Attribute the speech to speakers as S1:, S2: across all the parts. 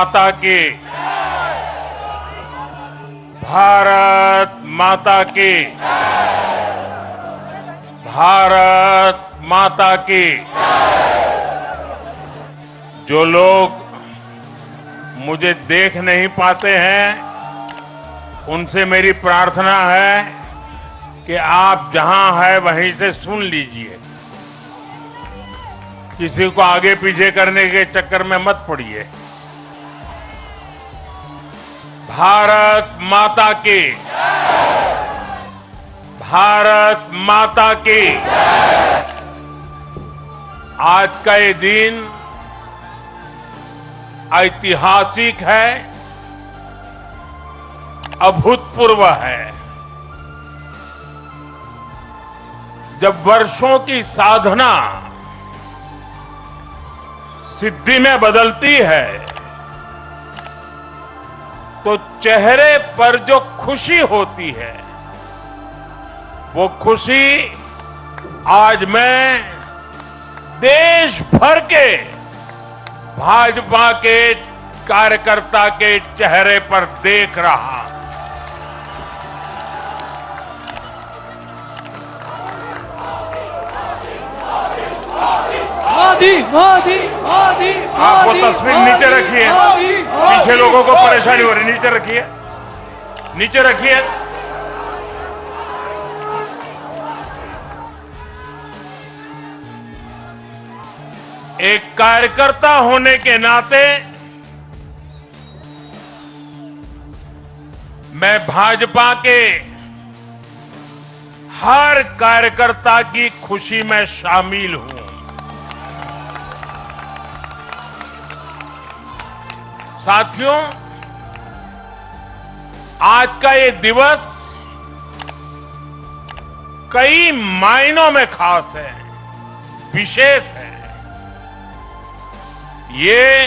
S1: माता की, भारत माता की, भारत माता की। जो लोग मुझे देख नहीं पाते हैं, उनसे मेरी प्रार्थना है कि आप जहां हैं वहीं से सुन लीजिए। किसी को आगे पीछे करने के चक्कर में मत पड़िए। भारत माता की, भारत माता की। आज का ये दिन ऐतिहासिक है, अभूतपूर्व है। जब वर्षों की साधना सिद्धि में बदलती है, तो चेहरे पर जो खुशी होती है, वो खुशी आज मैं देश भर के भाजपा के कार्यकर्ता के चेहरे पर देख रहा।
S2: मोदी मोदी मोदी।
S1: आप वो तस्वीर नीचे रखिए, पीछे लोगों को परेशानी हो रही, नीचे रखिए, नीचे रखिए। एक कार्यकर्ता होने के नाते मैं भाजपा के हर कार्यकर्ता की खुशी में शामिल हूं। साथियों, आज का ये दिवस कई मायनों में खास है, विशेष है। ये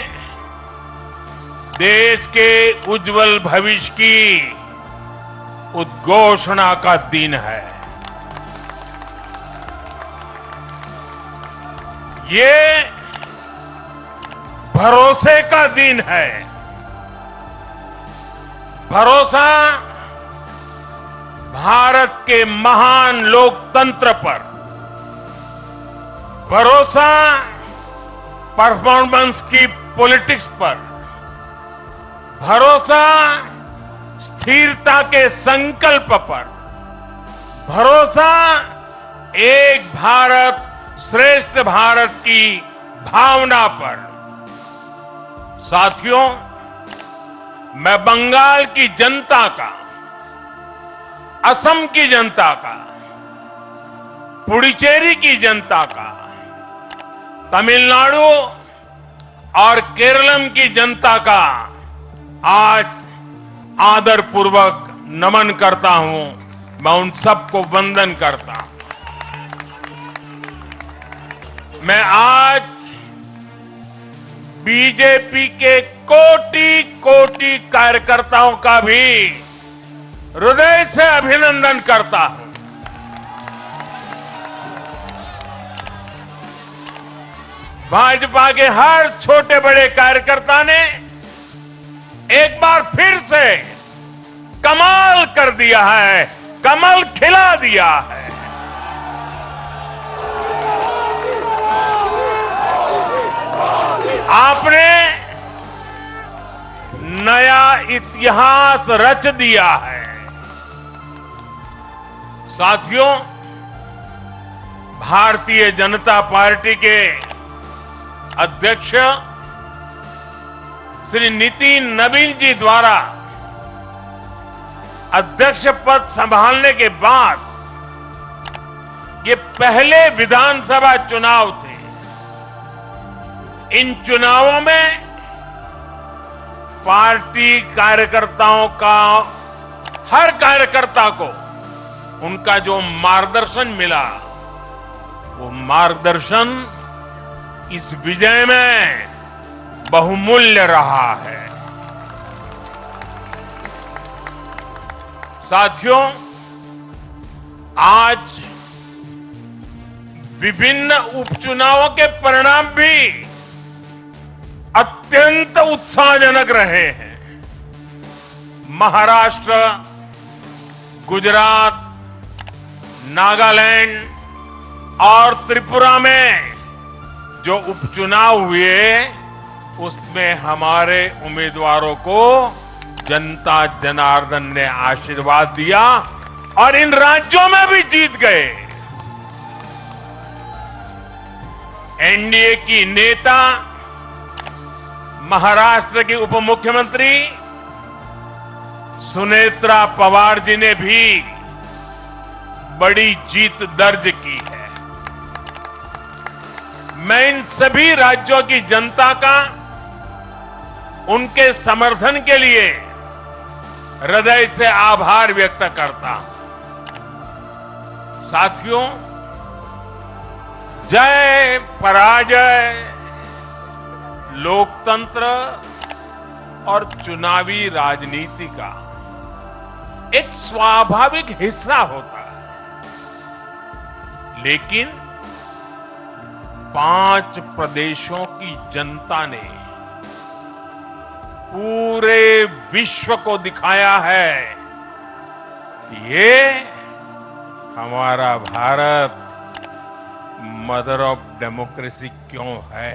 S1: देश के उज्जवल भविष्य की उद्घोषणा का दिन है। ये भरोसे का दिन है। भरोसा भारत के महान लोकतंत्र पर, भरोसा परफॉर्मेंस की पॉलिटिक्स पर, भरोसा स्थिरता के संकल्प पर, भरोसा एक भारत श्रेष्ठ भारत की भावना पर। साथियों, मैं बंगाल की जनता का, असम की जनता का, पुडुचेरी की जनता का, तमिलनाडु और केरलम की जनता का आज आदरपूर्वक नमन करता हूं। मैं उन सबको वंदन करता हूं। मैं आज बीजेपी के कोटि कोटि कार्यकर्ताओं का भी हृदय से अभिनंदन करता हूं। भाजपा के हर छोटे बड़े कार्यकर्ता ने एक बार फिर से कमाल कर दिया है, कमल खिला दिया है। आपने नया इतिहास रच दिया है। साथियों, भारतीय जनता पार्टी के अध्यक्ष श्री नितिन नवीन जी द्वारा अध्यक्ष पद संभालने के बाद ये पहले विधानसभा चुनाव थे। इन चुनावों में पार्टी कार्यकर्ताओं का, हर कार्यकर्ता को उनका जो मार्गदर्शन मिला, वो मार्गदर्शन इस विजय में बहुमूल्य रहा है। साथियों, आज विभिन्न उपचुनावों के परिणाम भी अत्यंत उत्साहजनक रहे हैं। महाराष्ट्र, गुजरात, नागालैंड और त्रिपुरा में जो उपचुनाव हुए उसमें हमारे उम्मीदवारों को जनता जनार्दन ने आशीर्वाद दिया और इन राज्यों में भी जीत गए। एनडीए की नेता महाराष्ट्र की उप मुख्यमंत्री सुनेत्रा पवार जी ने भी बड़ी जीत दर्ज की है। मैं इन सभी राज्यों की जनता का उनके समर्थन के लिए हृदय से आभार व्यक्त करता हूं। साथियों, जय पराजय लोकतंत्र और चुनावी राजनीति का एक स्वाभाविक हिस्सा होता है, लेकिन 5 प्रदेशों की जनता ने पूरे विश्व को दिखाया है कि ये हमारा भारत मदर ऑफ डेमोक्रेसी क्यों है।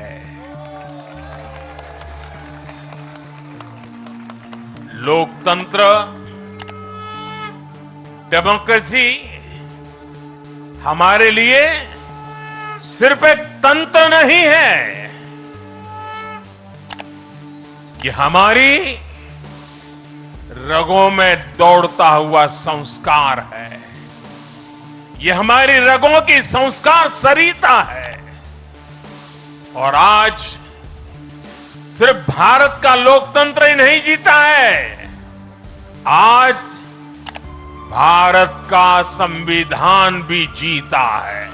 S1: लोकतंत्र, डेमोक्रेसी हमारे लिए सिर्फ एक तंत्र नहीं है, ये हमारी रगों में दौड़ता हुआ संस्कार है। ये हमारी रगों की संस्कार सरिता है। और आज सिर्फ भारत का लोकतंत्र ही नहीं जीता है, आज भारत का संविधान भी जीता है।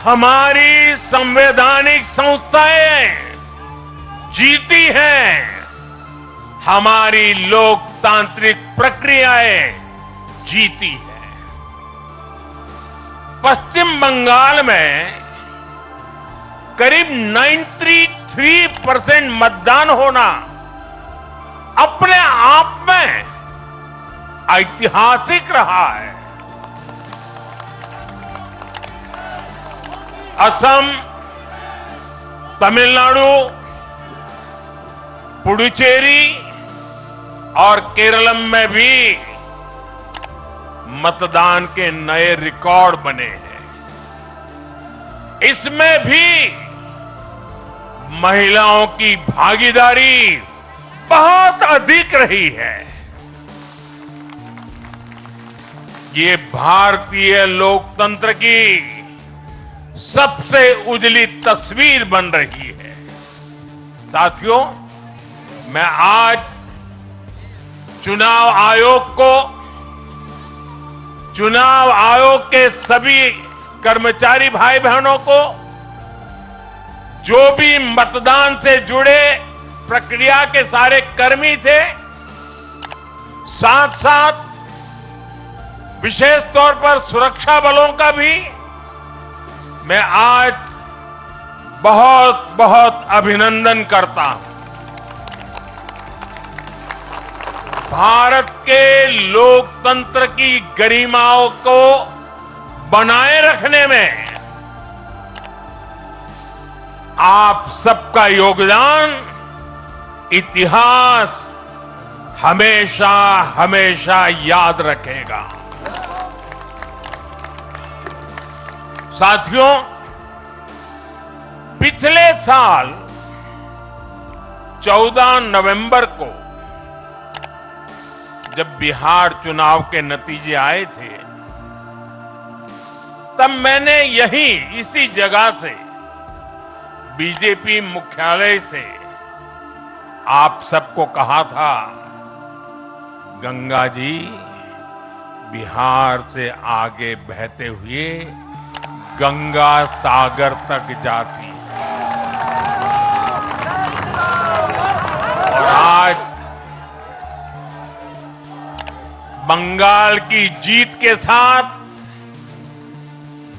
S1: हमारी संवैधानिक संस्थाएं जीती हैं, हमारी लोकतांत्रिक प्रक्रियाएं जीती है। पश्चिम बंगाल में करीब 93% मतदान होना अपने आप में ऐतिहासिक रहा है। असम, तमिलनाडु, पुडुचेरी और केरलम में भी मतदान के नए रिकॉर्ड बने हैं। इसमें भी महिलाओं की भागीदारी बहुत अधिक रही है। ये भारतीय लोकतंत्र की सबसे उजली तस्वीर बन रही है। साथियों, मैं आज चुनाव आयोग के सभी कर्मचारी भाई बहनों को, जो भी मतदान से जुड़े प्रक्रिया के सारे कर्मी थे, साथ साथ विशेष तौर पर सुरक्षा बलों का भी मैं आज बहुत बहुत अभिनंदन करता हूं। भारत के लोकतंत्र की गरिमाओं को बनाए रखने में आप सबका योगदान इतिहास हमेशा हमेशा याद रखेगा। साथियों, पिछले साल 14 नवंबर को जब बिहार चुनाव के नतीजे आए थे, तब मैंने इसी जगह से बीजेपी मुख्यालय से आप सबको कहा था, गंगा जी बिहार से आगे बहते हुए गंगा सागर तक जाती है। और आज बंगाल की जीत के साथ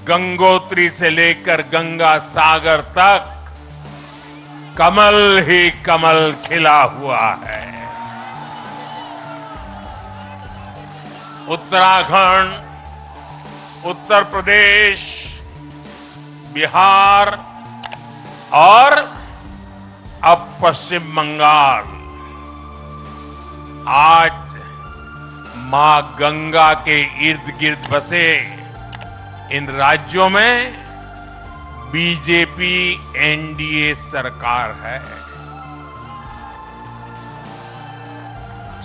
S1: गंगोत्री से लेकर गंगा सागर तक कमल ही कमल खिला हुआ है। उत्तराखंड, उत्तर प्रदेश, बिहार और अब पश्चिम बंगाल आज मां गंगा के इर्द गिर्द बसे इन राज्यों में बीजेपी एनडीए सरकार है।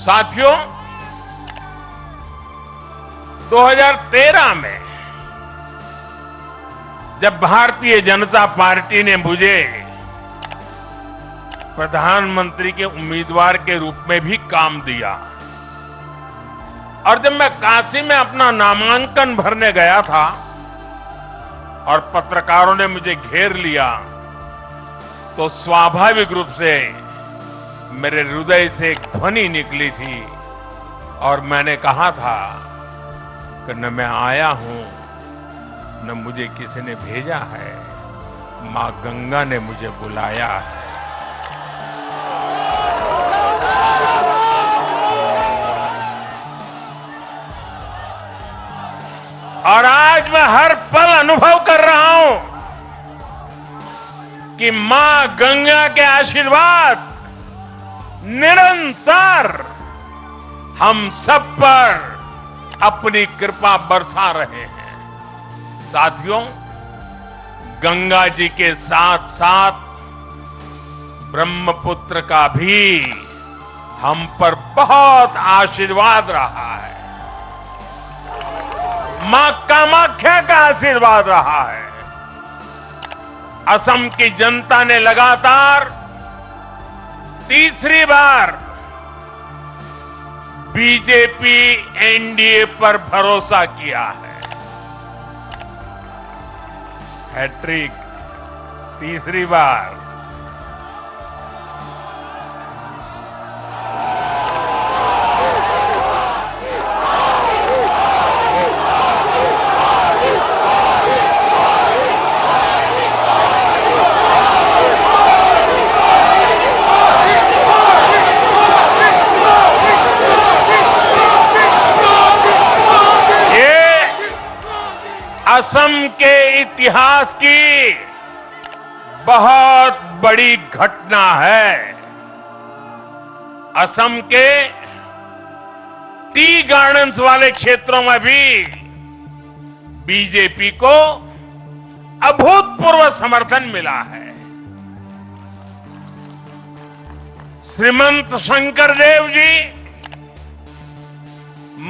S1: साथियों, 2013 में जब भारतीय जनता पार्टी ने मुझे प्रधानमंत्री के उम्मीदवार के रूप में भी काम दिया और जब मैं काशी में अपना नामांकन भरने गया था और पत्रकारों ने मुझे घेर लिया तो स्वाभाविक रूप से मेरे हृदय से एक ध्वनि निकली थी और मैंने कहा था कि न मैं आया हूं न मुझे किसी ने भेजा है, मां गंगा ने मुझे बुलाया है। और आज मैं हर पल अनुभव कर रहा हूं कि मां गंगा के आशीर्वाद निरंतर हम सब पर अपनी कृपा बरसा रहे हैं। साथियों, गंगा जी के साथ साथ ब्रह्मपुत्र का भी हम पर बहुत आशीर्वाद रहा है। मां कामाख्या का आशीर्वाद रहा है। असम की जनता ने लगातार तीसरी बार बीजेपी एनडीए पर भरोसा किया है। हैट्रिक, तीसरी बार। असम के इतिहास की बहुत बड़ी घटना है। असम के टी गार्डन्स वाले क्षेत्रों में भी बीजेपी को अभूतपूर्व समर्थन मिला है। श्रीमंत शंकरदेव जी,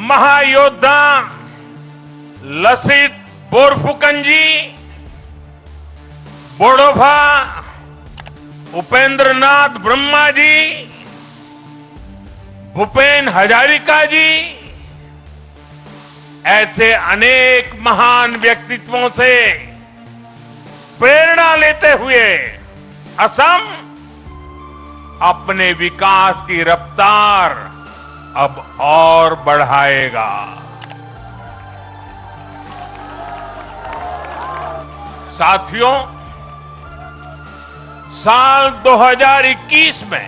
S1: महायोद्धा लसित बोरफुकन जी, बोडोफा उपेंद्रनाथ ब्रह्मा जी, भूपेन हजारिका जी, ऐसे अनेक महान व्यक्तित्वों से प्रेरणा लेते हुए असम अपने विकास की रफ्तार अब और बढ़ाएगा। साथियों, साल 2021 में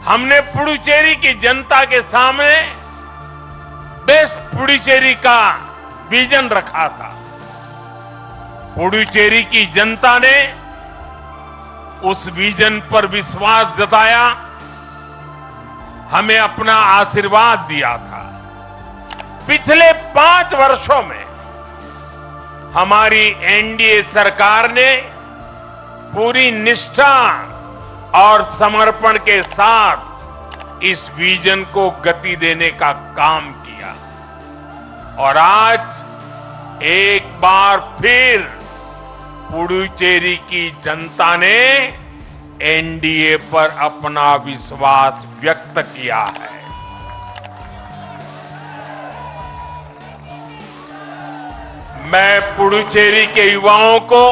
S1: हमने पुडुचेरी की जनता के सामने बेस्ट पुडुचेरी का विजन रखा था। पुडुचेरी की जनता ने उस विजन पर विश्वास जताया, हमें अपना आशीर्वाद दिया था। पिछले 5 वर्षों में हमारी एनडीए सरकार ने पूरी निष्ठा और समर्पण के साथ इस विजन को गति देने का काम किया और आज एक बार फिर पुडुचेरी की जनता ने एनडीए पर अपना विश्वास व्यक्त किया है। मैं पुडुचेरी के युवाओं को,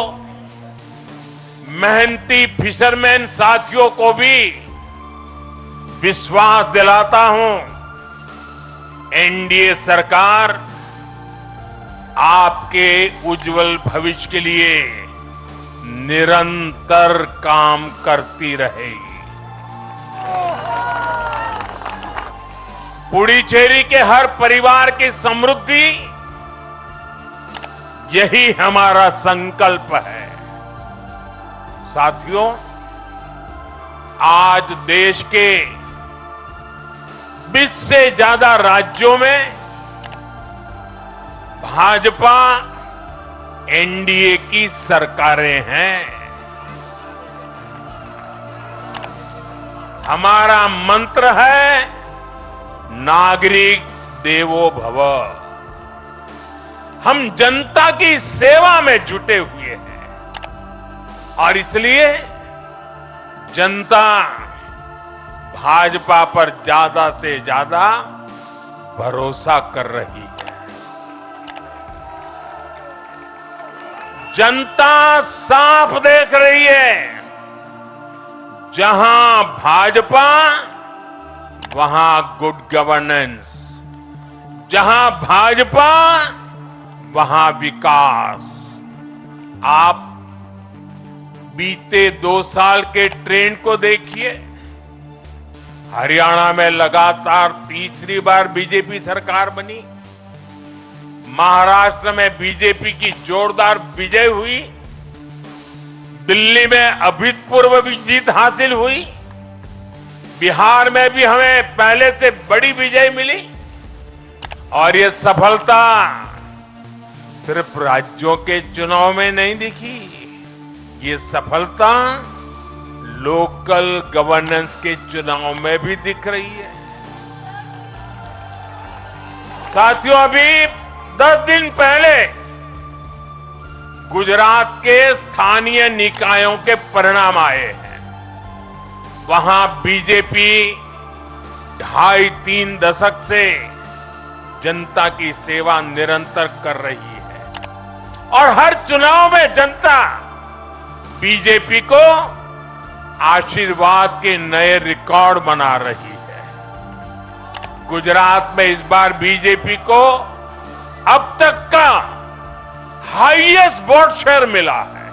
S1: मेहनती फिशरमैन साथियों को भी विश्वास दिलाता हूं, एनडीए सरकार आपके उज्जवल भविष्य के लिए निरंतर काम करती रहेगी। पुडुचेरी के हर परिवार की समृद्धि, यही हमारा संकल्प है। साथियों, आज देश के 20 से ज्यादा राज्यों में भाजपा एनडीए की सरकारें हैं। हमारा मंत्र है नागरिक देवो भव। हम जनता की सेवा में जुटे हुए हैं और इसलिए जनता भाजपा पर ज्यादा से ज्यादा भरोसा कर रही है। जनता साफ देख रही है, जहां भाजपा वहां गुड गवर्नेंस, जहां भाजपा वहां विकास। आप बीते 2 साल के ट्रेंड को देखिए। हरियाणा में लगातार तीसरी बार बीजेपी सरकार बनी। महाराष्ट्र में बीजेपी की जोरदार विजय हुई। दिल्ली में अभूतपूर्व जीत हासिल हुई। बिहार में भी हमें पहले से बड़ी विजय मिली। और ये सफलता सिर्फ राज्यों के चुनाव में नहीं दिखी, ये सफलता लोकल गवर्नेंस के चुनाव में भी दिख रही है। साथियों, अभी 10 दिन पहले गुजरात के स्थानीय निकायों के परिणाम आए हैं। वहां बीजेपी 2.5-3 दशक से जनता की सेवा निरंतर कर रही है और हर चुनाव में जनता बीजेपी को आशीर्वाद के नए रिकॉर्ड बना रही है। गुजरात में इस बार बीजेपी को अब तक का हाईएस्ट वोट शेयर मिला है।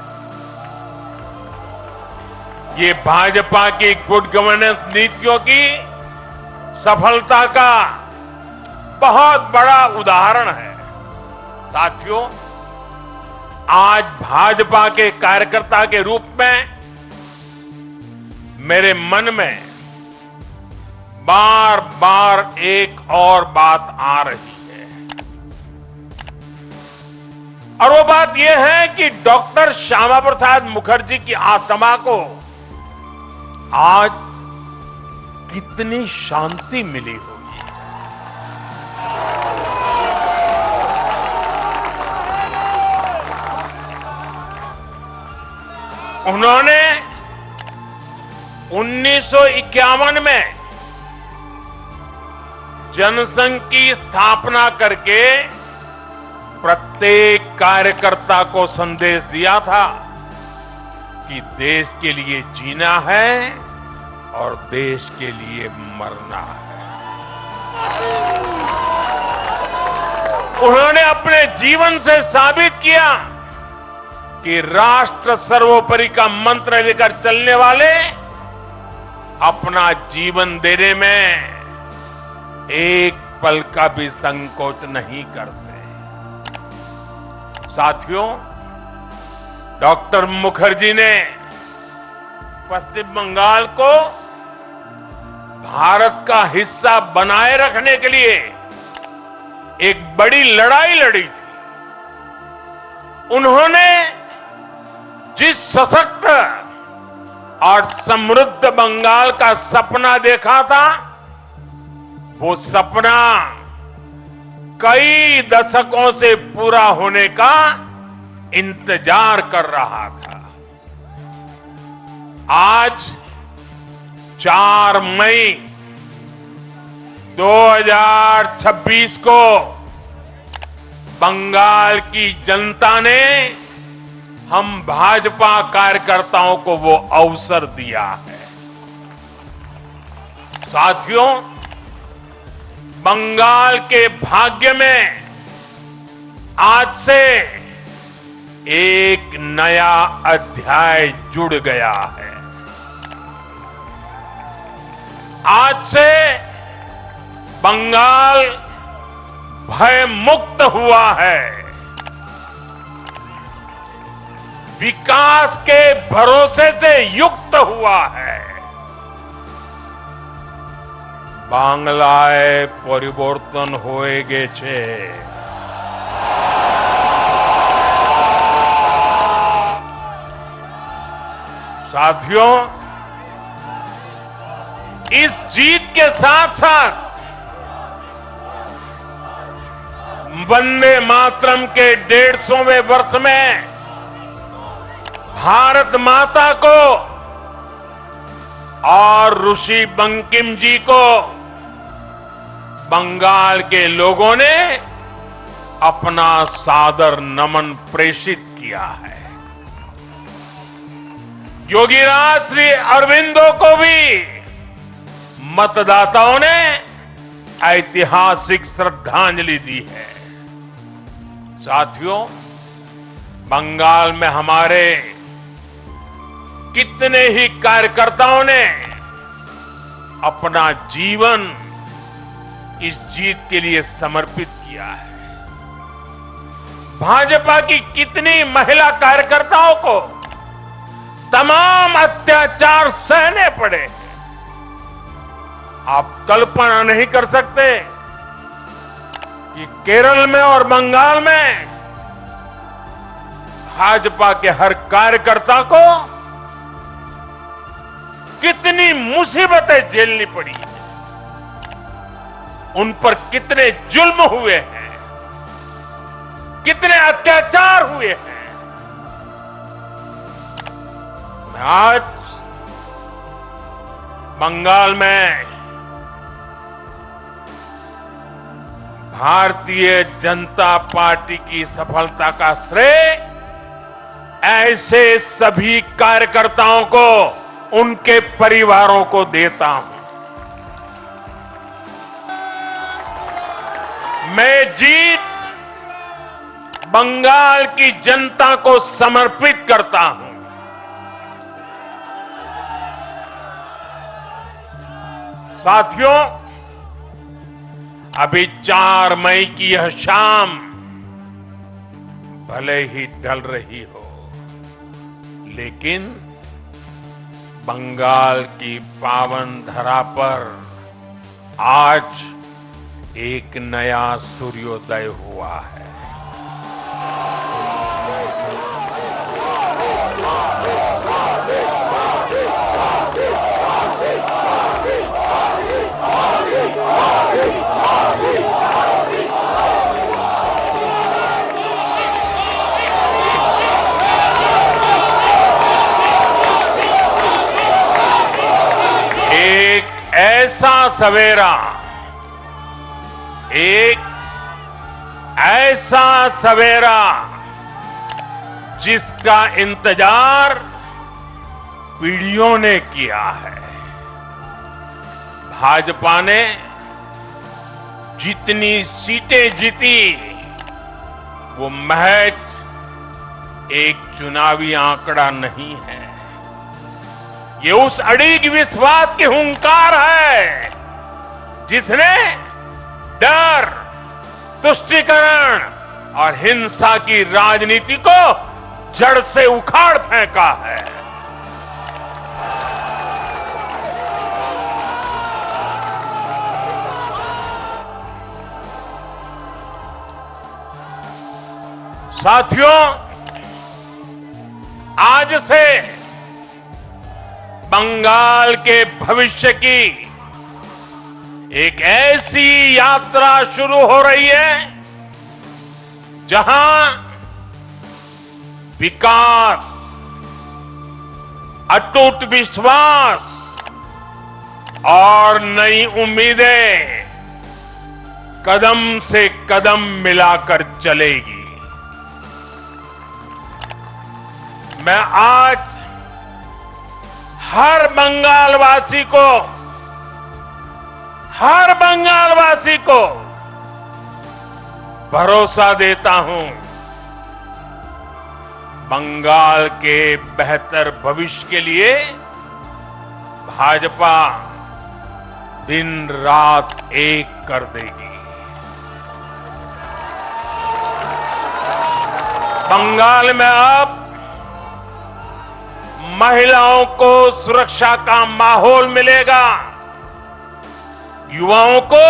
S1: ये भाजपा की गुड गवर्नेंस नीतियों की सफलता का बहुत बड़ा उदाहरण है। साथियों, आज भाजपा के कार्यकर्ता के रूप में मेरे मन में बार बार एक और बात आ रही है और वो बात यह है कि डॉक्टर श्यामा प्रसाद मुखर्जी की आत्मा को आज कितनी शांति मिली होगी। उन्होंने 1951 में जनसंघ की स्थापना करके प्रत्येक कार्यकर्ता को संदेश दिया था कि देश के लिए जीना है और देश के लिए मरना है। उन्होंने अपने जीवन से साबित किया कि राष्ट्र सर्वोपरि का मंत्र लेकर चलने वाले अपना जीवन देने में एक पल का भी संकोच नहीं करते। साथियों, डॉक्टर मुखर्जी ने पश्चिम बंगाल को भारत का हिस्सा बनाए रखने के लिए एक बड़ी लड़ाई लड़ी थी। उन्होंने जिस सशक्त और समृद्ध बंगाल का सपना देखा था, वो सपना कई दशकों से पूरा होने का इंतजार कर रहा था। आज 4 मई 2026 को बंगाल की जनता ने हम भाजपा कार्यकर्ताओं को वो अवसर दिया है। साथियों, बंगाल के भाग्य में आज से एक नया अध्याय जुड़ गया है। आज से बंगाल भय मुक्त हुआ है। विकास के भरोसे से युक्त हुआ है। बांग्लाए परिवर्तन होए गेछे। साथियों, इस जीत के साथ साथ वंदे मातरम के 150वें वर्ष में भारत माता को और ऋषि बंकिम जी को बंगाल के लोगों ने अपना सादर नमन प्रेषित किया है। योगीराज श्री अरविंदो को भी मतदाताओं ने ऐतिहासिक श्रद्धांजलि दी है। साथियों, बंगाल में हमारे कितने ही कार्यकर्ताओं ने अपना जीवन इस जीत के लिए समर्पित किया है। भाजपा की कितनी महिला कार्यकर्ताओं को तमाम अत्याचार सहने पड़े। आप कल्पना नहीं कर सकते कि केरल में और बंगाल में भाजपा के हर कार्यकर्ता को कितनी मुसीबतें झेलनी पड़ी, उन पर कितने जुल्म हुए हैं, कितने अत्याचार हुए हैं। मैं आज बंगाल में भारतीय जनता पार्टी की सफलता का श्रेय ऐसे सभी कार्यकर्ताओं को, उनके परिवारों को देता हूं। मैं जीत बंगाल की जनता को समर्पित करता हूं। साथियों, अभी 4 मई की यह शाम भले ही ढल रही हो, लेकिन बंगाल की पावन धरा पर आज एक नया सूर्योदय हुआ है। ऐसा सवेरा, एक ऐसा सवेरा जिसका इंतजार पीढ़ियों ने किया है। भाजपा ने जितनी सीटें जीती वो महज एक चुनावी आंकड़ा नहीं है। ये उस अड़िग विश्वास की हुंकार है जिसने डर, तुष्टीकरण और हिंसा की राजनीति को जड़ से उखाड़ फेंका है। साथियों, आज से बंगाल के भविष्य की एक ऐसी यात्रा शुरू हो रही है जहां विकास, अटूट विश्वास और नई उम्मीदें कदम से कदम मिलाकर चलेगी। मैं आज हर बंगालवासी को भरोसा देता हूं, बंगाल के बेहतर भविष्य के लिए भाजपा दिन रात एक कर देगी। बंगाल में अब महिलाओं को सुरक्षा का माहौल मिलेगा, युवाओं को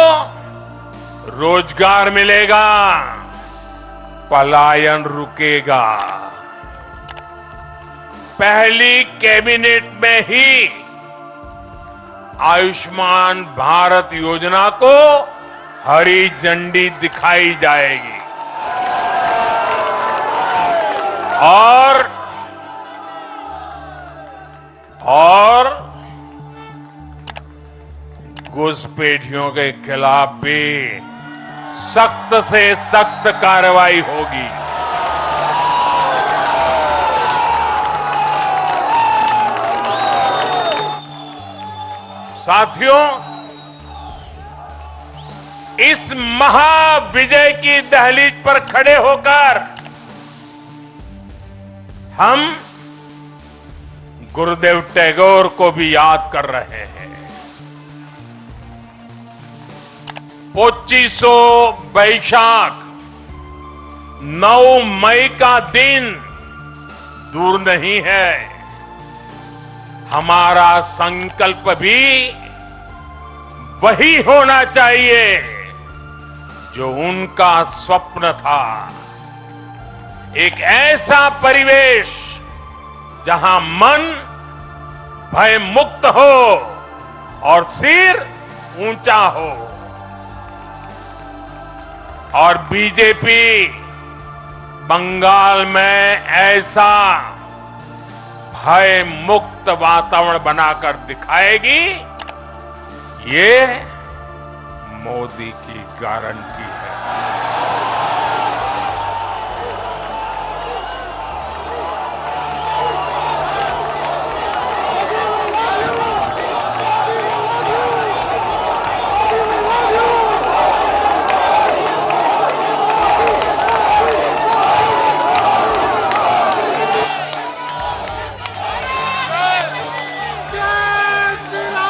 S1: रोजगार मिलेगा, पलायन रुकेगा। पहली कैबिनेट में ही आयुष्मान भारत योजना को हरी झंडी दिखाई जाएगी और घुसपैठियों के खिलाफ भी सख्त से सख्त कार्रवाई होगी। साथियों, इस महाविजय की दहलीज पर खड़े होकर हम गुरुदेव टैगोर को भी याद कर रहे हैं। 25 वैशाख 9 मई का दिन दूर नहीं है। हमारा संकल्प भी वही होना चाहिए जो उनका स्वप्न था। एक ऐसा परिवेश जहां मन भय मुक्त हो और सिर ऊंचा हो। और बीजेपी बंगाल में ऐसा भय मुक्त वातावरण बनाकर दिखाएगी, ये मोदी की गारंटी है।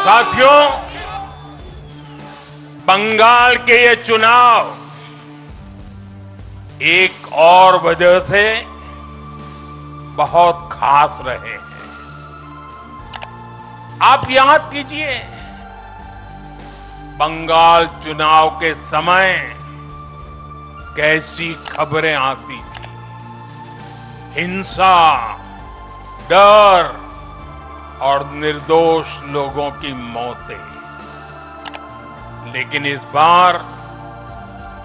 S1: साथियों, बंगाल के ये चुनाव एक और वजह से बहुत खास रहे हैं। आप याद कीजिए, बंगाल चुनाव के समय कैसी खबरें आती थी। हिंसा, डर और निर्दोष लोगों की मौतें। लेकिन इस बार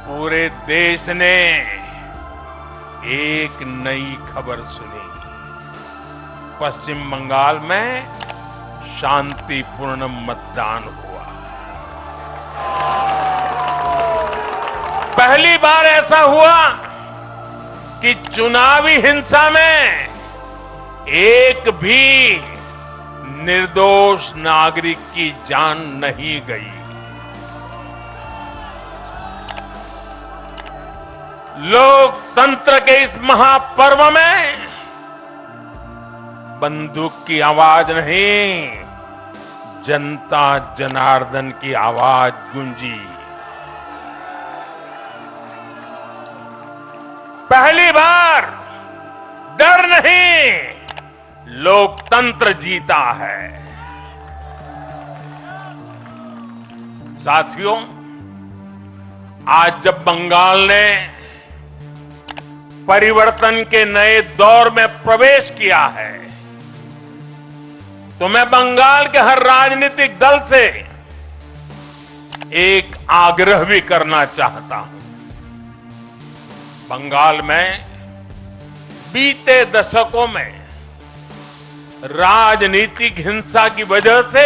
S1: पूरे देश ने एक नई खबर सुनी। पश्चिम बंगाल में शांतिपूर्ण मतदान हुआ। पहली बार ऐसा हुआ कि चुनावी हिंसा में एक भी निर्दोष नागरिक की जान नहीं गई। लोकतंत्र के इस महापर्व में बंदूक की आवाज नहीं, जनता जनार्दन की आवाज गूंजी। पहली बार डर नहीं, लोकतंत्र जीता है। साथियों, आज जब बंगाल ने परिवर्तन के नए दौर में प्रवेश किया है, तो मैं बंगाल के हर राजनीतिक दल से एक आग्रह भी करना चाहता हूं। बंगाल में बीते दशकों में राजनीतिक हिंसा की वजह से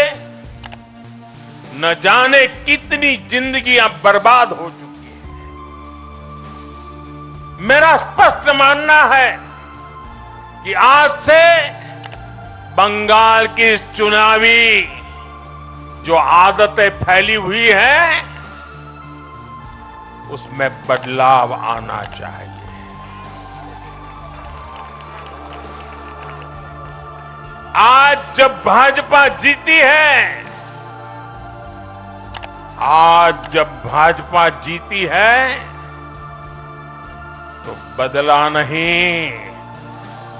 S1: न जाने कितनी जिंदगियां बर्बाद हो चुकी हैं। मेरा स्पष्ट मानना है कि आज से बंगाल की इस चुनावी जो आदतें फैली हुई हैं, उसमें बदलाव आना चाहिए। आज जब भाजपा जीती है, आज जब भाजपा जीती है, तो बदला नहीं,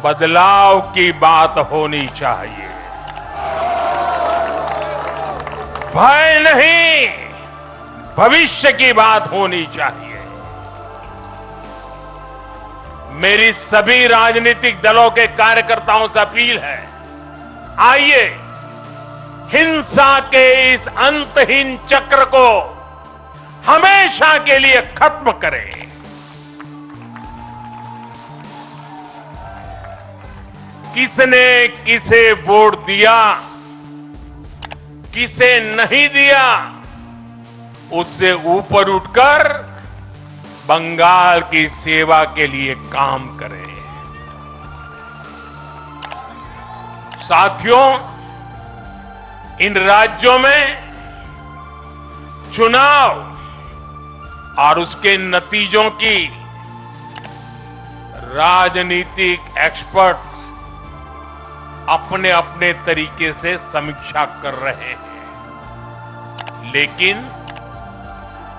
S1: बदलाव की बात होनी चाहिए। भय नहीं, भविष्य की बात होनी चाहिए। मेरी सभी राजनीतिक दलों के कार्यकर्ताओं से अपील है, आइए हिंसा के इस अंतहीन चक्र को हमेशा के लिए खत्म करें। किसने किसे वोट दिया, किसे नहीं दिया, उससे ऊपर उठकर बंगाल की सेवा के लिए काम करें। साथियों, इन राज्यों में चुनाव और उसके नतीजों की राजनीतिक एक्सपर्ट अपने अपने तरीके से समीक्षा कर रहे हैं, लेकिन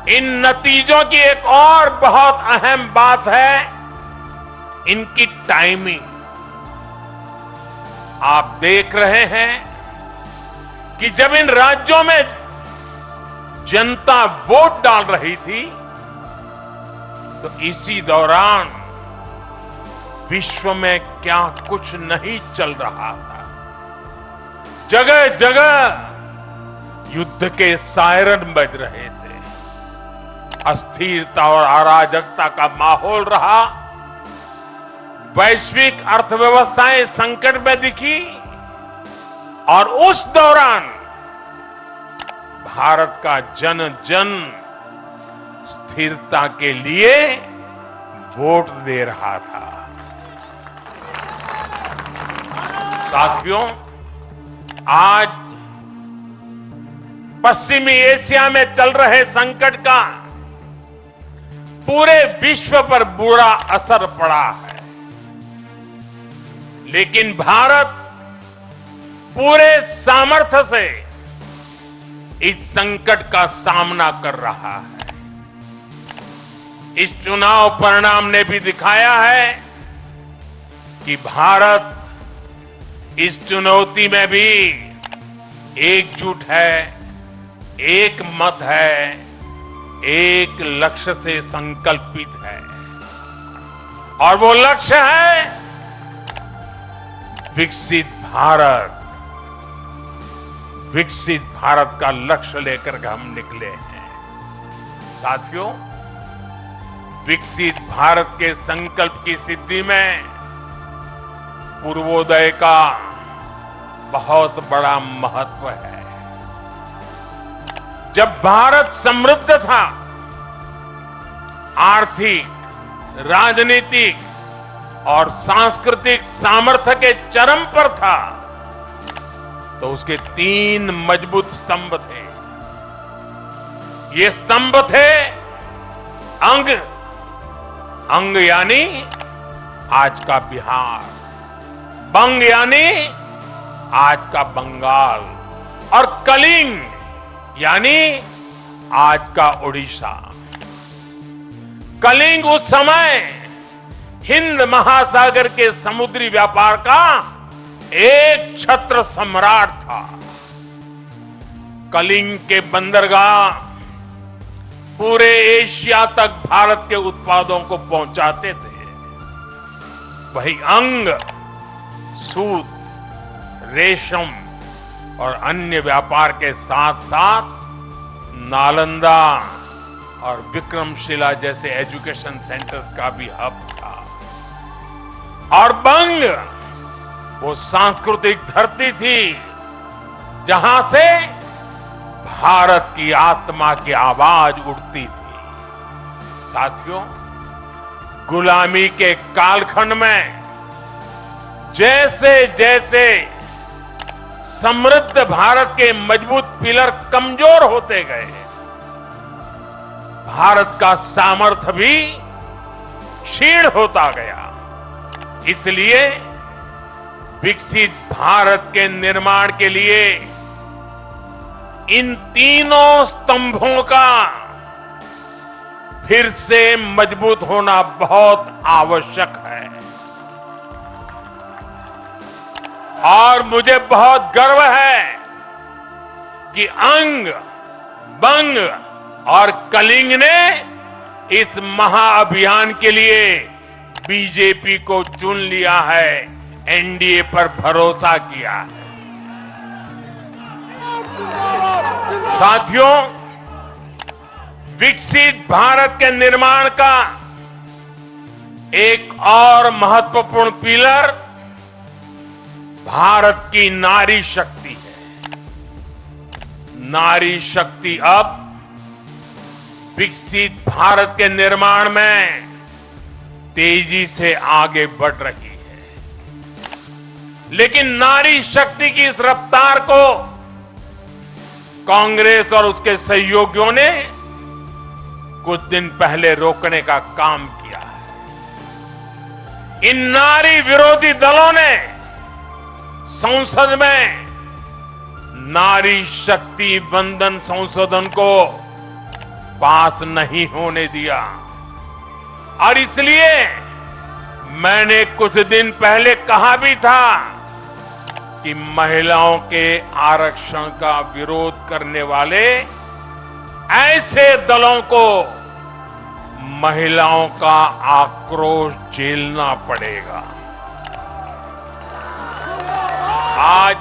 S1: इन नतीजों की एक और बहुत अहम बात है, इनकी टाइमिंग। आप देख रहे हैं कि जब इन राज्यों में जनता वोट डाल रही थी, तो इसी दौरान विश्व में क्या कुछ नहीं चल रहा था। जगह जगह युद्ध के सायरन बज रहे थे, अस्थिरता और अराजकता का माहौल रहा, वैश्विक अर्थव्यवस्थाएं संकट में दिखी, और उस दौरान भारत का जन जन स्थिरता के लिए वोट दे रहा था। साथियों, आज पश्चिमी एशिया में चल रहे संकट का पूरे विश्व पर बुरा असर पड़ा है, लेकिन भारत पूरे सामर्थ्य से इस संकट का सामना कर रहा है। इस चुनाव परिणाम ने भी दिखाया है कि भारत इस चुनौती में भी एकजुट है, एक मत है, एक लक्ष्य से संकल्पित है, और वो लक्ष्य है विकसित भारत। विकसित भारत का लक्ष्य लेकर के हम निकले हैं। साथियों, विकसित भारत के संकल्प की सिद्धि में पूर्वोदय का बहुत बड़ा महत्व है। जब भारत समृद्ध था, आर्थिक, राजनीतिक और सांस्कृतिक सामर्थ्य के चरम पर था, तो उसके 3 मजबूत स्तंभ थे। ये स्तंभ थे अंग, अंग यानी आज का बिहार, बंग यानी आज का बंगाल, और कलिंग यानी आज का उड़ीसा। कलिंग उस समय हिंद महासागर के समुद्री व्यापार का एक छत्र सम्राट था। कलिंग के बंदरगाह पूरे एशिया तक भारत के उत्पादों को पहुंचाते थे। वही अंग सूत, रेशम और अन्य व्यापार के साथ साथ नालंदा और विक्रमशिला जैसे एजुकेशन सेंटर्स का भी हब था। और बंग वो सांस्कृतिक धरती थी जहां से भारत की आत्मा की आवाज उठती थी। साथियों, गुलामी के कालखंड में जैसे जैसे समृद्ध भारत के मजबूत पिलर कमजोर होते गए, भारत का सामर्थ्य भी क्षीण होता गया। इसलिए विकसित भारत के निर्माण के लिए इन तीनों स्तंभों का फिर से मजबूत होना बहुत आवश्यक है। और मुझे बहुत गर्व है कि अंग, बंग और कलिंग ने इस महाअभियान के लिए बीजेपी को चुन लिया है, एनडीए पर भरोसा किया है। साथियों, विकसित भारत के निर्माण का एक और महत्वपूर्ण पिलर भारत की नारी शक्ति है। नारी शक्ति अब विकसित भारत के निर्माण में तेजी से आगे बढ़ रही है। लेकिन नारी शक्ति की इस रफ्तार को कांग्रेस और उसके सहयोगियों ने कुछ दिन पहले रोकने का काम किया है। इन नारी विरोधी दलों ने संसद में नारी शक्ति वंदन संशोधन को पास नहीं होने दिया और इसलिए मैंने कुछ दिन पहले कहा भी था कि महिलाओं के आरक्षण का विरोध करने वाले ऐसे दलों को महिलाओं का आक्रोश झेलना पड़ेगा। आज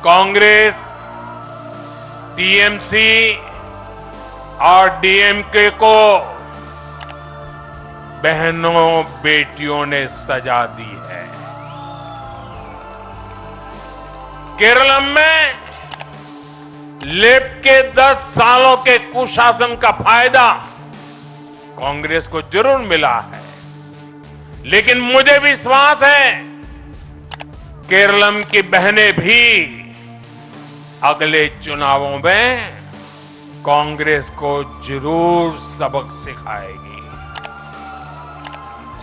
S1: कांग्रेस, टीएमसी और डीएमके को बहनों बेटियों ने सजा दी है। केरल में लेफ्ट के 10 सालों के कुशासन का फायदा कांग्रेस को जरूर मिला है, लेकिन मुझे विश्वास है केरल की बहनें भी अगले चुनावों में कांग्रेस को जरूर सबक सिखाएगी।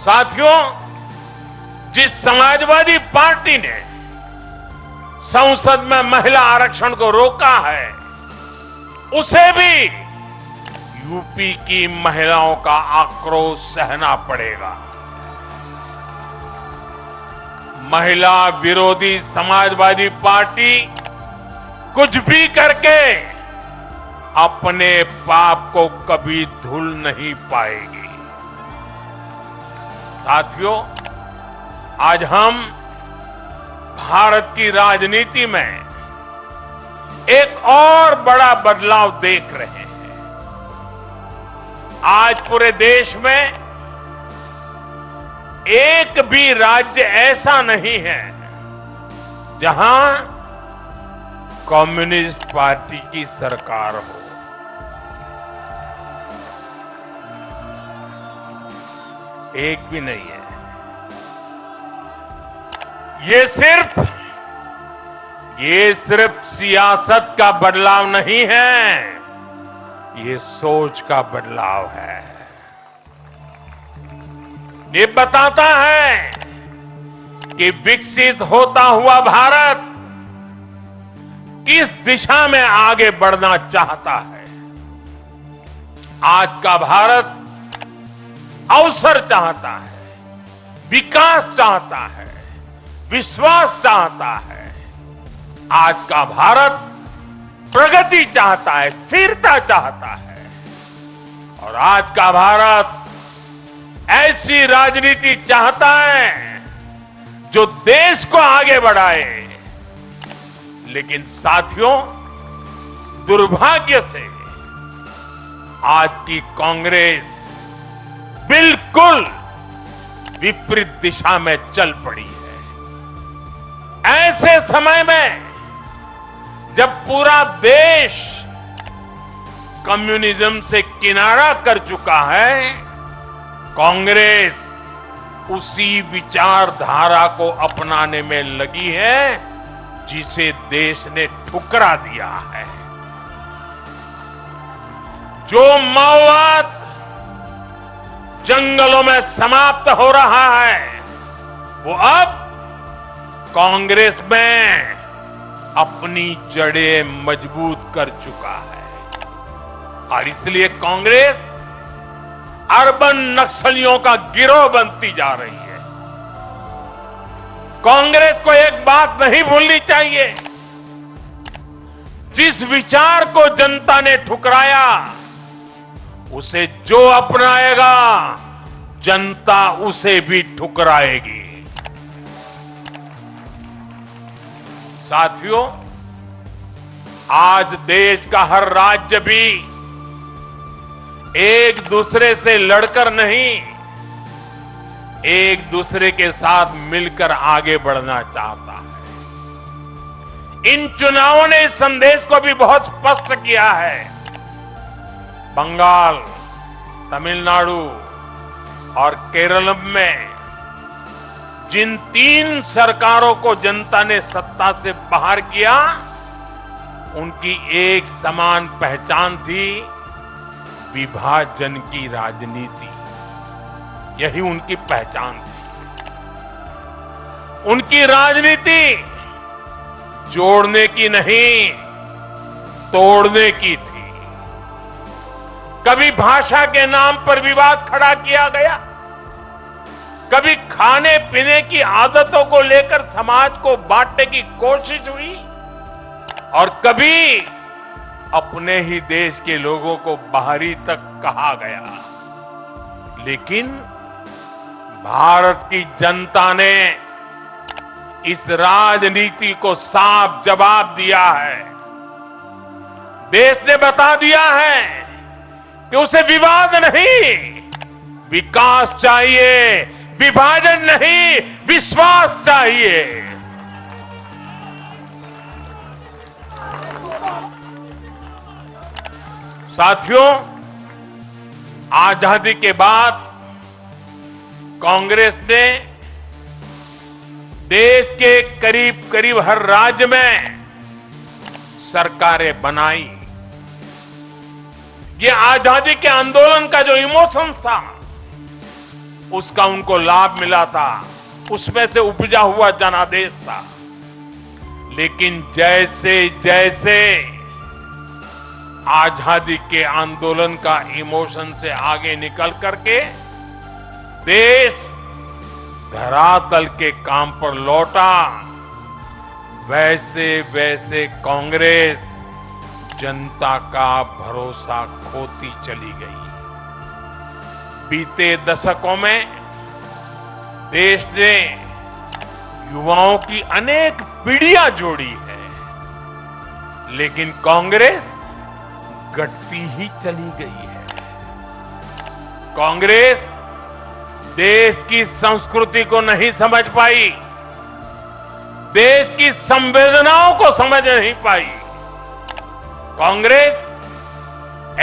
S1: साथियों, जिस समाजवादी पार्टी ने संसद में महिला आरक्षण को रोका है, उसे भी यूपी की महिलाओं का आक्रोश सहना पड़ेगा। महिला विरोधी समाजवादी पार्टी कुछ भी करके अपने पाप को कभी धुल नहीं पाएगी। साथियों, आज हम भारत की राजनीति में एक और बड़ा बदलाव देख रहे हैं। आज पूरे देश में एक भी राज्य ऐसा नहीं है जहां कम्युनिस्ट पार्टी की सरकार हो। एक भी नहीं है। ये सिर्फ सियासत का बदलाव नहीं है, ये सोच का बदलाव है। ये बताता है कि विकसित होता हुआ भारत किस दिशा में आगे बढ़ना चाहता है। आज का भारत अवसर चाहता है, विकास चाहता है, विश्वास चाहता है। आज का भारत प्रगति चाहता है, स्थिरता चाहता है। और आज का भारत ऐसी राजनीति चाहता है जो देश को आगे बढ़ाए। लेकिन साथियों, दुर्भाग्य से आज की कांग्रेस बिल्कुल विपरीत दिशा में चल पड़ी है। ऐसे समय में जब पूरा देश कम्युनिज्म से किनारा कर चुका है, कांग्रेस उसी विचारधारा को अपनाने में लगी है जिसे देश ने ठुकरा दिया है। जो माओवाद जंगलों में समाप्त हो रहा है वो अब कांग्रेस में अपनी जड़ें मजबूत कर चुका है और इसलिए कांग्रेस अर्बन नक्सलियों का गिरोह बनती जा रही है। कांग्रेस को एक बात नहीं भूलनी चाहिए, जिस विचार को जनता ने ठुकराया उसे जो अपनाएगा जनता उसे भी ठुकराएगी। साथियों, आज देश का हर राज्य भी एक दूसरे से लड़कर नहीं, एक दूसरे के साथ मिलकर आगे बढ़ना चाहता है। इन चुनावों ने इस संदेश को भी बहुत स्पष्ट किया है। बंगाल, तमिलनाडु और केरल में जिन 3 सरकारों को जनता ने सत्ता से बाहर किया, उनकी एक समान पहचान थी, विभाजन की राजनीति। यही उनकी पहचान थी। उनकी राजनीति जोड़ने की नहीं, तोड़ने की थी। कभी भाषा के नाम पर विवाद खड़ा किया गया, कभी खाने पीने की आदतों को लेकर समाज को बांटने की कोशिश हुई और कभी अपने ही देश के लोगों को बाहरी तक कहा गया। लेकिन भारत की जनता ने इस राजनीति को साफ जवाब दिया है। देश ने बता दिया है कि उसे विवाद नहीं, विकास चाहिए, विभाजन नहीं, विश्वास चाहिए। साथियों, आजादी के बाद कांग्रेस ने देश के करीब करीब हर राज्य में सरकारें बनाई। ये आजादी के आंदोलन का जो इमोशन था उसका उनको लाभ मिला था, उसमें से उपजा हुआ जनादेश था। लेकिन जैसे जैसे आजादी के आंदोलन का इमोशन से आगे निकल करके देश धरातल के काम पर लौटा, वैसे वैसे कांग्रेस जनता का भरोसा खोती चली गई। बीते दशकों में देश ने युवाओं की अनेक पीढ़ियां जोड़ी है, लेकिन कांग्रेस घटती ही चली गई है। कांग्रेस देश की संस्कृति को नहीं समझ पाई, देश की संवेदनाओं को समझ नहीं पाई। कांग्रेस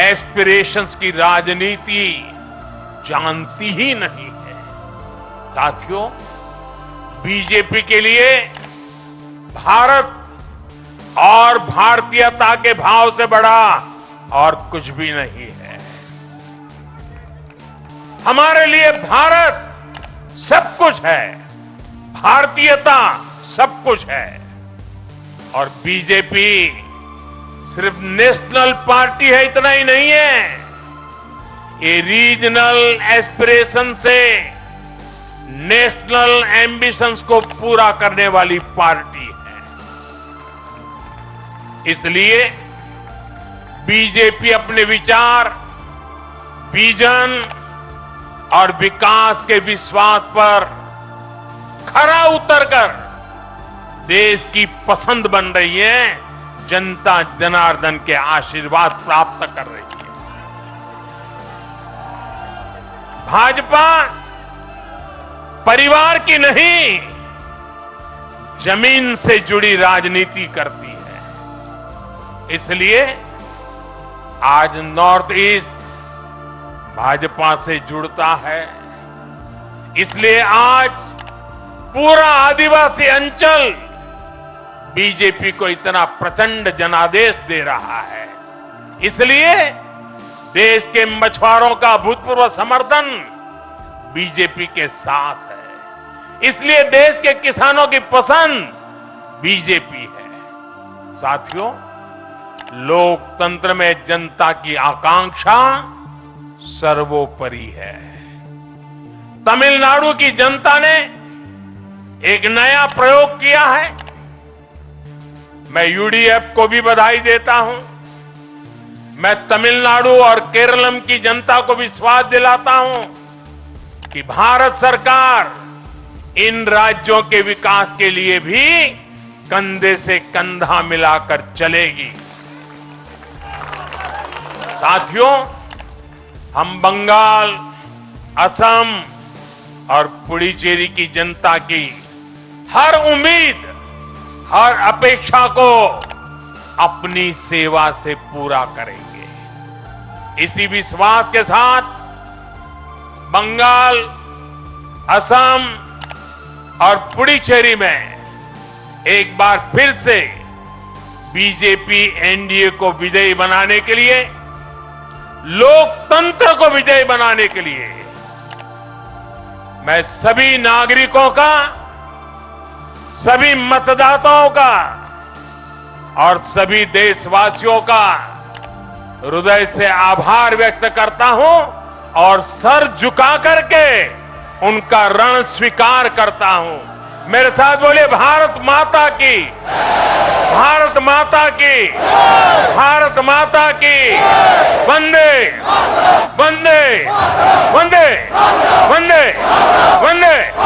S1: एस्पिरेशंस की राजनीति जानती ही नहीं है। साथियों, बीजेपी के लिए भारत और भारतीयता के भाव से बड़ा और कुछ भी नहीं है। हमारे लिए भारत सब कुछ है, भारतीयता सब कुछ है। और बीजेपी सिर्फ नेशनल पार्टी है, इतना ही नहीं है, ये रीजनल एस्पिरेशन से नेशनल एम्बिशंस को पूरा करने वाली पार्टी है। इसलिए बीजेपी अपने विचार, विजन और विकास के विश्वास पर खरा उतरकर देश की पसंद बन रही है, जनता जनार्दन के आशीर्वाद प्राप्त कर रही है। भाजपा परिवार की नहीं, जमीन से जुड़ी राजनीति करती है। इसलिए आज नॉर्थ ईस्ट भाजपा से जुड़ता है। इसलिए आज पूरा आदिवासी अंचल बीजेपी को इतना प्रचंड जनादेश दे रहा है। इसलिए देश के मछुआरों का भूतपूर्व समर्थन बीजेपी के साथ है। इसलिए देश के किसानों की पसंद बीजेपी है। साथियों, लोकतंत्र में जनता की आकांक्षा सर्वोपरि है। तमिलनाडु की जनता ने एक नया प्रयोग किया है। मैं यूडीएफ को भी बधाई देता हूं। मैं तमिलनाडु और केरलम की जनता को विश्वास दिलाता हूं कि भारत सरकार इन राज्यों के विकास के लिए भी कंधे से कंधा मिलाकर चलेगी। साथियों, हम बंगाल, असम और पुडुचेरी की जनता की हर उम्मीद, हर अपेक्षा को अपनी सेवा से पूरा करेंगे। इसी विश्वास के साथ बंगाल, असम और पुडुचेरी में एक बार फिर से बीजेपी एनडीए को विजयी बनाने के लिए, लोकतंत्र को विजयी बनाने के लिए मैं सभी नागरिकों का, सभी मतदाताओं का और सभी देशवासियों का हृदय से आभार व्यक्त करता हूं और सर झुका करके उनका ऋण स्वीकार करता हूं। मेरे साथ बोले, भारत माता की, भारत माता की, भारत माता की, वंदे वंदे वंदे वंदे वंदे।